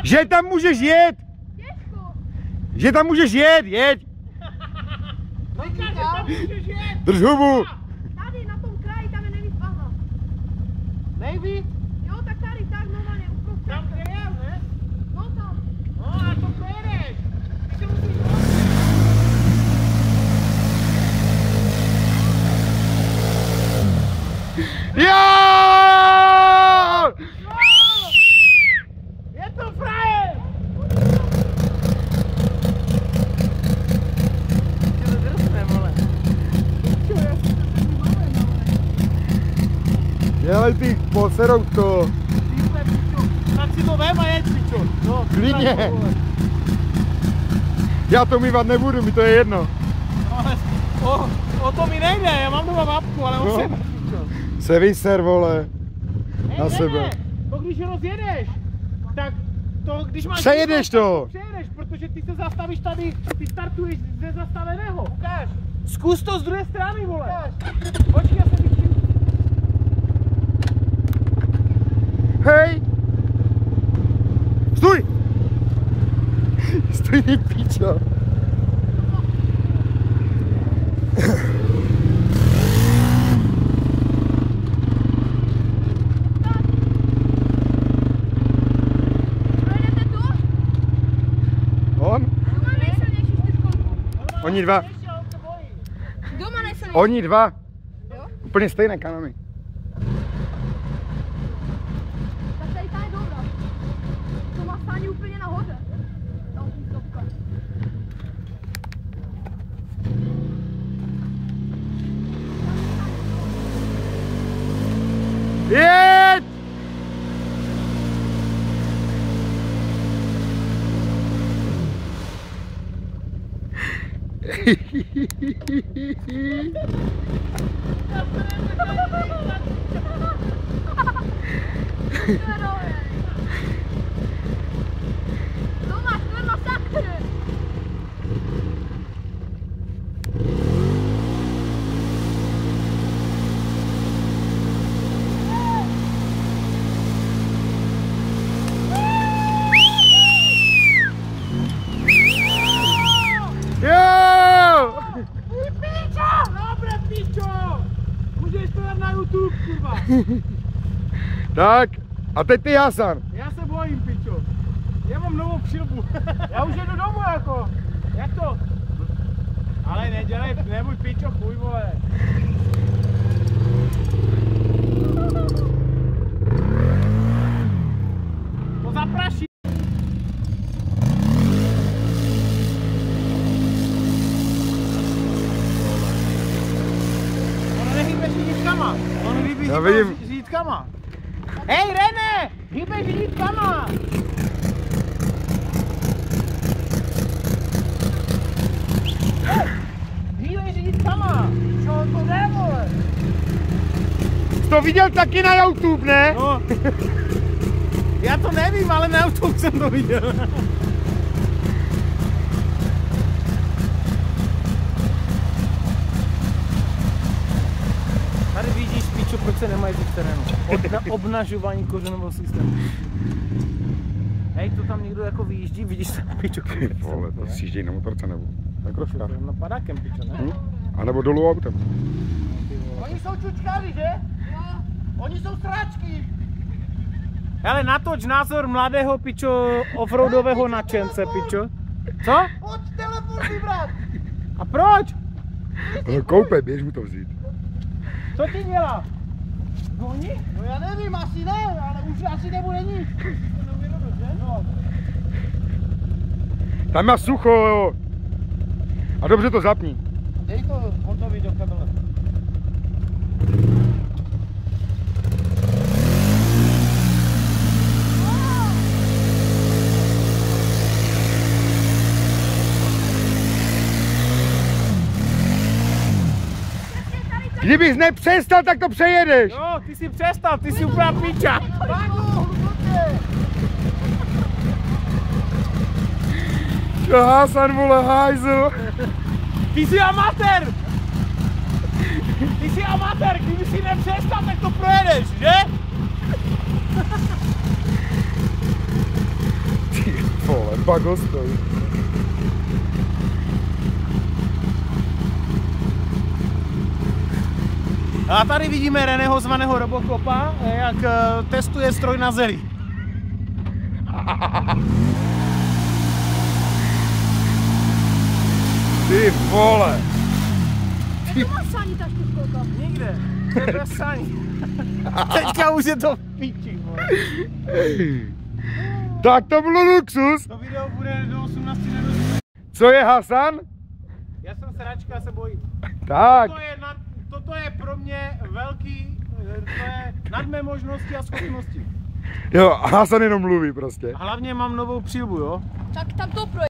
Že tam můžeš jet! Že tam můžeš jet, jeď! Drž hubu! Tady na tom kraji, tam je nejvíc bahna. Nejvíc? Jo, tak tady, tak normálně uprostřed. Tam kde je, ne? No tam. No a to pojedeš. Ty to musíš Jo! Je to frajer! Ty to drsne, vole. Dělej ty, poserou to. Tak si to vem a jeď, pičo. No, Klidně. Já to umývat nebudu, mi to je jedno. No, ale o to mi nejde, já mám doma mapku, ale No. on pičo. Se vyser, vole. Hej, Na sebe. ne, to když rozjedeš, tak to když máš... Přejedeš to. Přejedeš, protože ty se zastavíš tady, ty startuješ ze zastaveného. Ukáž. Zkus to z druhé strany, vole. Počkej, já se vyčím. Hej! Stůj! Stůj, ty píčo. Projedete tu? On? Kdo má nejsilnější čtyřkolku? Oni dva. Kdo má nejsilnější? Oni dva. Jo? Úplně stejné kanony. Tak tady ta je dobrá. To má stání úplně nahoře. Ta osmistovka. Jeď! Tomáš, to má sakry. Jo! Dobre, pičo! Můžeš to dát na YouTube, kurva. Tak, a teď ty, Hasan. Já se bojím, pičo. Já mám novou přilbu. Já už jedu domů, jako. Jak to? Ale nedělej, nebuď pičo, chuj, vole. To zapraší. Ono nehýbe řídítkama. Ono hýbe Já vidím. řídítkama. Hej, René! Hýbe řídítkama! Hýbe řídítkama! Co to jde, vole? Jsi to viděl taky na YouTube, ne? No. Já to nevím, ale na YouTube jsem to viděl. Tady vidíš, pičo, proč se nemají v terénu. Obnažování kořenového systému. Hej, to tam někdo jako vyjíždí, vidíš tam, pičo. Ty vole, to sjížděj na motorce nebo na kroškách. Na padákem, pičo, ne? A nebo dolů autem. Oni jsou čučkáři, že? Jo. Oni jsou sráčky. Hele, natoč názor mladého, pičo, offroadového nadšence, pičo. Co? Pojď telefon vybrat. A proč? No, koupej, běž mu to vzít. Co ti dělá? Honí? No já nevím, asi ne, ale už asi nebude nic. No. Tam má sucho, jo. A dobře to zapni. Dej to, on to viděl kabele. Kdybys nepřestal, tak to přejedeš. Jo, ty jsi přestal, ty jsi úplná piča. To Hasan, vole, hajzl. Ty jsi amatér. Ty jsi amatér, kdyby jsi nepřestal, tak to projedeš, že? bagostoj. A tady vidíme Reného zvaného Robocopa, jak testuje stroj na zelí. Ty vole. Jak to má sání ta čtyřkolka? Nikde, to je bez saní. Teďka už je to v píči, vole. Tak to bylo luxus. To video bude do 18 nedostupné. Co je Hasan? Já jsem sračka, se bojím. Tak. Toto je pro mě velký, to je nad mé možnosti a schopnosti. Jo, Hasan jenom mluví prostě. A hlavně mám novou přilbu, jo? Tak tam to projde.